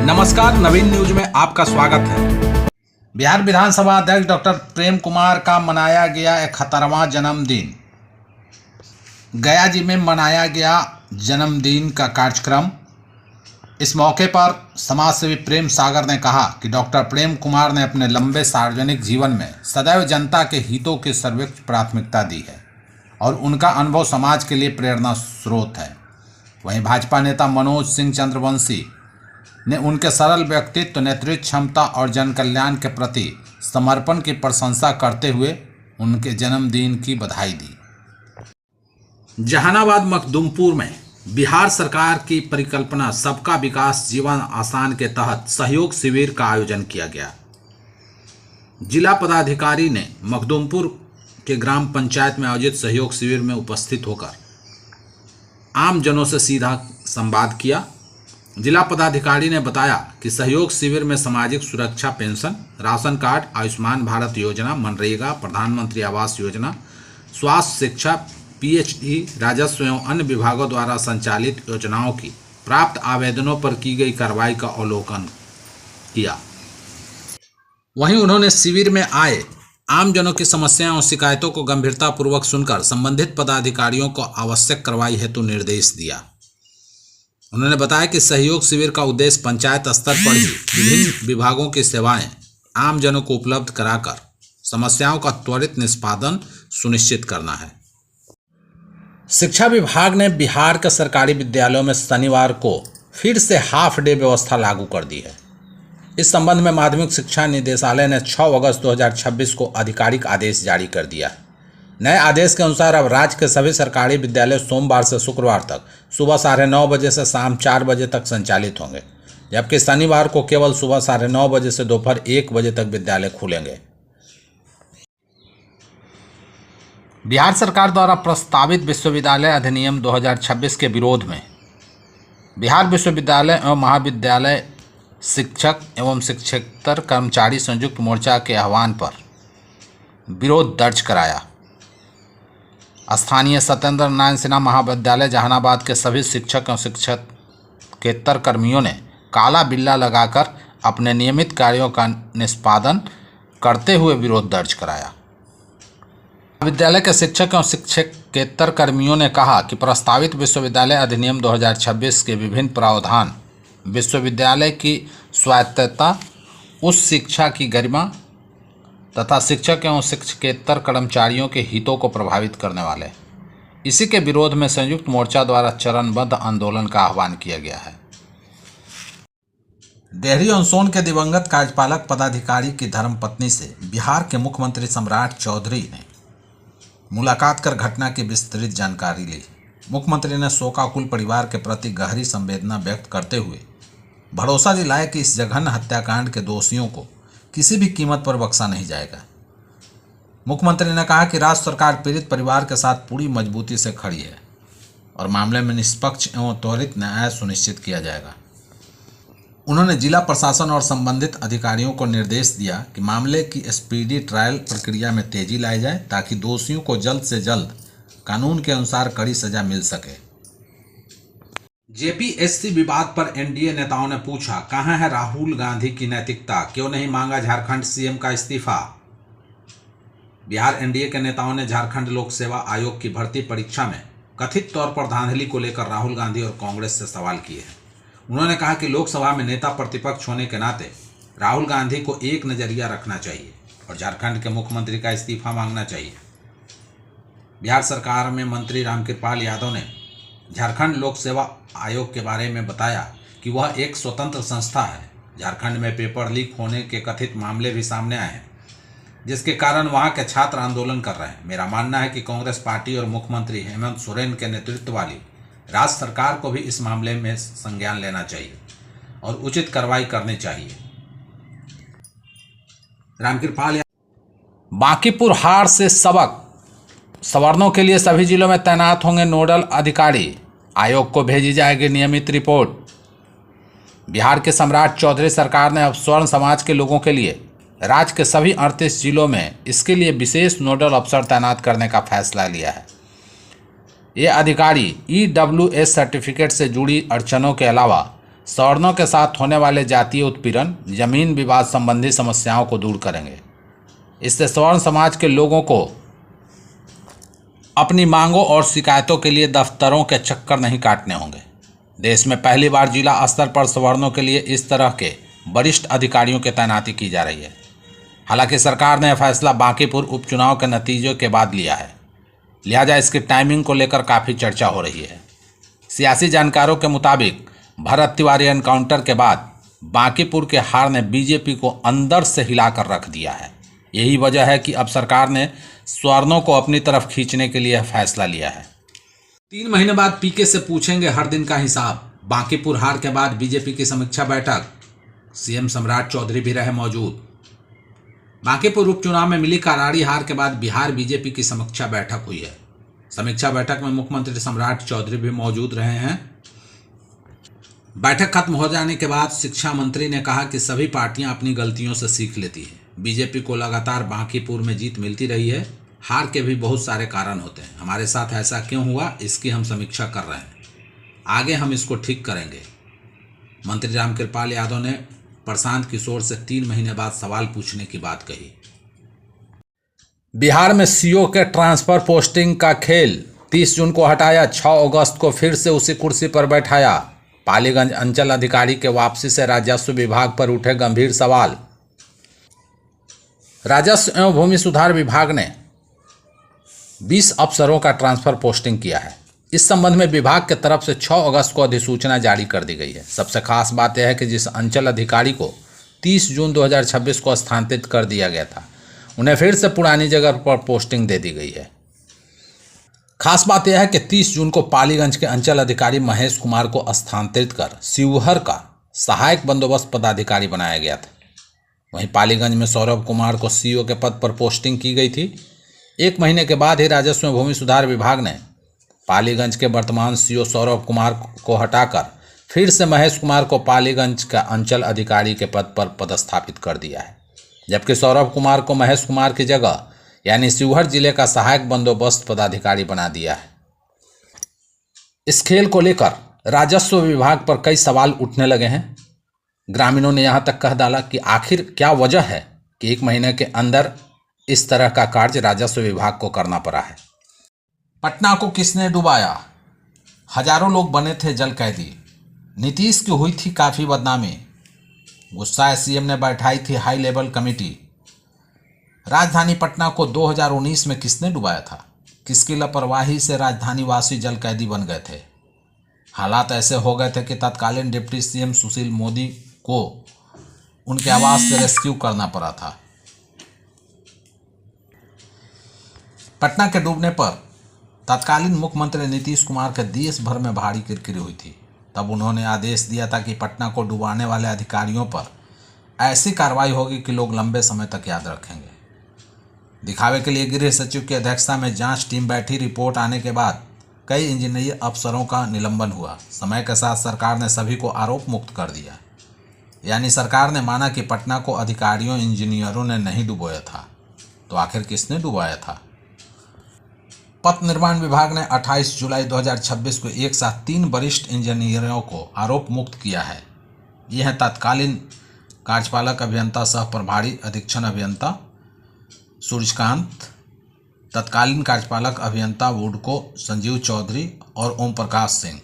नमस्कार, नवीन न्यूज में आपका स्वागत है। बिहार विधानसभा अध्यक्ष डॉक्टर प्रेम कुमार का मनाया गया 71वां जन्मदिन। गया जी में मनाया गया जन्मदिन का कार्यक्रम। इस मौके पर समाजसेवी प्रेम सागर ने कहा कि डॉक्टर प्रेम कुमार ने अपने लंबे सार्वजनिक जीवन में सदैव जनता के हितों की सर्वोच्च प्राथमिकता दी है और उनका अनुभव समाज के लिए प्रेरणा स्रोत है। वहीं भाजपा नेता मनोज सिंह चंद्रवंशी ने उनके सरल व्यक्तित्व, नेतृत्व क्षमता और जन कल्याण के प्रति समर्पण की प्रशंसा करते हुए उनके जन्मदिन की बधाई दी। जहानाबाद मखदूमपुर में बिहार सरकार की परिकल्पना सबका विकास जीवन आसान के तहत सहयोग शिविर का आयोजन किया गया। जिला पदाधिकारी ने मखदूमपुर के ग्राम पंचायत में आयोजित सहयोग शिविर में उपस्थित होकर आम जनों से सीधा संवाद किया। जिला पदाधिकारी ने बताया कि सहयोग शिविर में सामाजिक सुरक्षा pension, ration card, Ayushman Bharat योजना, मनरेगा, प्रधानमंत्री आवास योजना, स्वास्थ्य, शिक्षा, पीएचडी, राजस्व एवं अन्य विभागों द्वारा संचालित योजनाओं की प्राप्त आवेदनों पर की गई कार्रवाई का अवलोकन किया। वहीं उन्होंने शिविर में आए आमजनों की समस्याओं और शिकायतों को गंभीरतापूर्वक सुनकर संबंधित पदाधिकारियों को आवश्यक कार्रवाई हेतु निर्देश दिया। उन्होंने बताया कि सहयोग शिविर का उद्देश्य पंचायत स्तर पर ही विभिन्न विभागों की सेवाएं आमजनों को उपलब्ध कराकर समस्याओं का त्वरित निष्पादन सुनिश्चित करना है। शिक्षा विभाग ने बिहार के सरकारी विद्यालयों में शनिवार को फिर से हाफ डे व्यवस्था लागू कर दी है। इस संबंध में माध्यमिक शिक्षा निदेशालय ने 6 अगस्त 2026 को आधिकारिक आदेश जारी कर दिया है। नए आदेश के अनुसार अब राज्य के सभी सरकारी विद्यालय सोमवार से शुक्रवार तक सुबह 9:30 बजे से शाम 4 बजे तक संचालित होंगे, जबकि शनिवार को केवल सुबह 9:30 बजे से दोपहर 1 बजे तक विद्यालय खुलेंगे। बिहार सरकार द्वारा प्रस्तावित विश्वविद्यालय अधिनियम 2026 के विरोध में बिहार विश्वविद्यालय एवं महाविद्यालय शिक्षक एवं शिक्षकेतर कर्मचारी संयुक्त मोर्चा के आह्वान पर विरोध दर्ज कराया। स्थानीय सत्येंद्र नारायण सिन्हा महाविद्यालय जहानाबाद के सभी शिक्षक एवं शिक्षकेतर कर्मियों ने काला बिल्ला लगाकर अपने नियमित कार्यों का निष्पादन करते हुए विरोध दर्ज कराया। विद्यालय के शिक्षक एवं शिक्षकेतर कर्मियों ने कहा कि प्रस्तावित विश्वविद्यालय अधिनियम 2026 के विभिन्न प्रावधान विश्वविद्यालय की स्वायत्तता, उच्च शिक्षा की गरिमा तथा शिक्षक एवं शिक्षकेतर कर्मचारियों के हितों को प्रभावित करने वाले। इसी के विरोध में संयुक्त मोर्चा द्वारा चरणबद्ध आंदोलन का आह्वान किया गया है। डेहरी ऑन सोन के दिवंगत कार्यपालक पदाधिकारी की धर्मपत्नी से बिहार के मुख्यमंत्री सम्राट चौधरी ने मुलाकात कर घटना की विस्तृत जानकारी ली। मुख्यमंत्री ने शोकाकुल परिवार के प्रति गहरी संवेदना व्यक्त करते हुए भरोसा दिलाया कि इस जघन्य हत्याकांड के दोषियों को किसी भी कीमत पर बख्शा नहीं जाएगा। मुख्यमंत्री ने कहा कि राज्य सरकार पीड़ित परिवार के साथ पूरी मजबूती से खड़ी है और मामले में निष्पक्ष एवं त्वरित न्याय सुनिश्चित किया जाएगा। उन्होंने जिला प्रशासन और संबंधित अधिकारियों को निर्देश दिया कि मामले की स्पीडी ट्रायल प्रक्रिया में तेजी लाई जाए ताकि दोषियों को जल्द से जल्द कानून के अनुसार कड़ी सजा मिल सके। जेपीएससी विवाद पर एनडीए नेताओं ने पूछा, कहां है राहुल गांधी की नैतिकता, क्यों नहीं मांगा झारखंड सीएम का इस्तीफा। बिहार एनडीए के नेताओं ने झारखंड लोक सेवा आयोग की भर्ती परीक्षा में कथित तौर पर धांधली को लेकर राहुल गांधी और कांग्रेस से सवाल किए हैं। उन्होंने कहा कि लोकसभा में नेता प्रतिपक्ष होने के नाते राहुल गांधी को एक नजरिया रखना चाहिए और झारखंड के मुख्यमंत्री का इस्तीफा मांगना चाहिए। बिहार सरकार में मंत्री रामकृपाल यादव ने झारखंड लोक सेवा आयोग के बारे में बताया कि वह एक स्वतंत्र संस्था है। झारखंड में पेपर लीक होने के कथित मामले भी सामने आए हैं, जिसके कारण वहां के छात्र आंदोलन कर रहे हैं। मेरा मानना है कि कांग्रेस पार्टी और मुख्यमंत्री हेमंत सोरेन के नेतृत्व वाली राज्य सरकार को भी इस मामले में संज्ञान लेना चाहिए और उचित कार्रवाई करनी चाहिए। रामकृपाल बांकीपुर हार से सबक, सवर्णों के लिए सभी जिलों में तैनात होंगे नोडल अधिकारी, आयोग को भेजी जाएगी नियमित रिपोर्ट। बिहार के सम्राट चौधरी सरकार ने अब स्वर्ण समाज के लोगों के लिए राज्य के सभी 38 जिलों में इसके लिए विशेष नोडल अफसर तैनात करने का फैसला लिया है। ये अधिकारी EWS सर्टिफिकेट से जुड़ी अड़चनों के अलावा सवर्णों के साथ होने वाले जातीय उत्पीड़न, जमीन विवाद संबंधी समस्याओं को दूर करेंगे। इससे सवर्ण समाज के लोगों को अपनी मांगों और शिकायतों के लिए दफ्तरों के चक्कर नहीं काटने होंगे। देश में पहली बार जिला स्तर पर सवर्णों के लिए इस तरह के वरिष्ठ अधिकारियों की तैनाती की जा रही है। हालांकि सरकार ने यह फैसला बांकीपुर उपचुनाव के नतीजों के बाद लिया है, लिहाजा इसकी टाइमिंग को लेकर काफ़ी चर्चा हो रही है। सियासी जानकारों के मुताबिक भरत तिवारी एनकाउंटर के बाद बांकीपुर के हार ने बीजेपी को अंदर से हिलाकर रख दिया है। यही वजह है कि अब सरकार ने सवर्णों को अपनी तरफ खींचने के लिए फैसला लिया है। 3 महीने बाद पीके से पूछेंगे हर दिन का हिसाब। बांकीपुर हार के बाद बीजेपी की समीक्षा बैठक, सीएम सम्राट चौधरी भी रहे मौजूद। बांकीपुर उपचुनाव में मिली करारी हार के बाद बिहार बीजेपी की समीक्षा बैठक हुई है। समीक्षा बैठक में मुख्यमंत्री सम्राट चौधरी भी मौजूद रहे हैं। बैठक खत्म हो जाने के बाद शिक्षा मंत्री ने कहा कि सभी पार्टियां अपनी गलतियों से सीख लेती हैं। बीजेपी को लगातार बांकीपुर में जीत मिलती रही है। हार के भी बहुत सारे कारण होते हैं। हमारे साथ ऐसा क्यों हुआ, इसकी हम समीक्षा कर रहे हैं। आगे हम इसको ठीक करेंगे। मंत्री रामकृपाल यादव ने प्रशांत किशोर से 3 महीने बाद सवाल पूछने की बात कही। बिहार में सीओ के ट्रांसफर पोस्टिंग का खेल 30 जून को हटाया, 6 अगस्त को फिर से उसी कुर्सी पर बैठाया। पालीगंज अंचल अधिकारी के वापसी से राजस्व विभाग पर उठे गंभीर सवाल। राजस्व एवं भूमि सुधार विभाग ने 20 अफसरों का ट्रांसफर पोस्टिंग किया है। इस संबंध में विभाग के तरफ से 6 अगस्त को अधिसूचना जारी कर दी गई है। सबसे खास बात यह है कि जिस अंचल अधिकारी को 30 जून 2026 को स्थानांतरित कर दिया गया था, उन्हें फिर से पुरानी जगह पर पोस्टिंग दे दी गई है। खास बात यह है कि 30 जून को पालीगंज के अंचल अधिकारी महेश कुमार को स्थानांतरित कर शिवहर का सहायक बंदोबस्त पदाधिकारी बनाया गया था। वहीं पालीगंज में सौरभ कुमार को सीईओ के पद पर पोस्टिंग की गई थी। 1 महीने के बाद ही राजस्व एवं भूमि सुधार विभाग ने पालीगंज के वर्तमान सीईओ सौरभ कुमार को हटाकर फिर से महेश कुमार को पालीगंज का अंचल अधिकारी के पद पर पदस्थापित कर दिया है, जबकि सौरभ कुमार को महेश कुमार की जगह यानी शिवहर जिले का सहायक बंदोबस्त पदाधिकारी बना दिया है। इस खेल को लेकर राजस्व विभाग पर कई सवाल उठने लगे हैं। ग्रामीणों ने यहां तक कह डाला कि आखिर क्या वजह है कि 1 महीने के अंदर इस तरह का कार्य राजस्व विभाग को करना पड़ा है। पटना को किसने डुबाया? हजारों लोग बने थे जल कैदी। नीतीश की हुई थी काफ़ी बदनामी। गुस्साए सीएम ने बैठाई थी हाई लेवल कमेटी। राजधानी पटना को 2019 में किसने डुबाया था? किसकी लापरवाही से राजधानी वासी जल कैदी बन गए थे? हालात ऐसे हो गए थे कि तत्कालीन डिप्टी सीएम सुशील मोदी को उनके आवास से रेस्क्यू करना पड़ा था। पटना के डूबने पर तत्कालीन मुख्यमंत्री नीतीश कुमार के देश भर में भारी किरकिरी हुई थी। तब उन्होंने आदेश दिया था कि पटना को डुबाने वाले अधिकारियों पर ऐसी कार्रवाई होगी कि लोग लंबे समय तक याद रखेंगे। दिखावे के लिए गृह सचिव की अध्यक्षता में जांच टीम बैठी। रिपोर्ट आने के बाद कई इंजीनियर अफसरों का निलंबन हुआ। समय के साथ सरकार ने सभी को आरोप मुक्त कर दिया। यानी सरकार ने माना कि पटना को अधिकारियों इंजीनियरों ने नहीं डुबोया था। तो आखिर किसने डुबाया था? पथ निर्माण विभाग ने 28 जुलाई 2026 को एक साथ 3 वरिष्ठ इंजीनियरों को आरोप मुक्त किया है। ये हैं तत्कालीन कार्यपालक अभियंता सह प्रभारी अधीक्षण अभियंता सूर्यकांत, तत्कालीन कार्यपालक अभियंता वुडको संजीव चौधरी और ओम प्रकाश सिंह।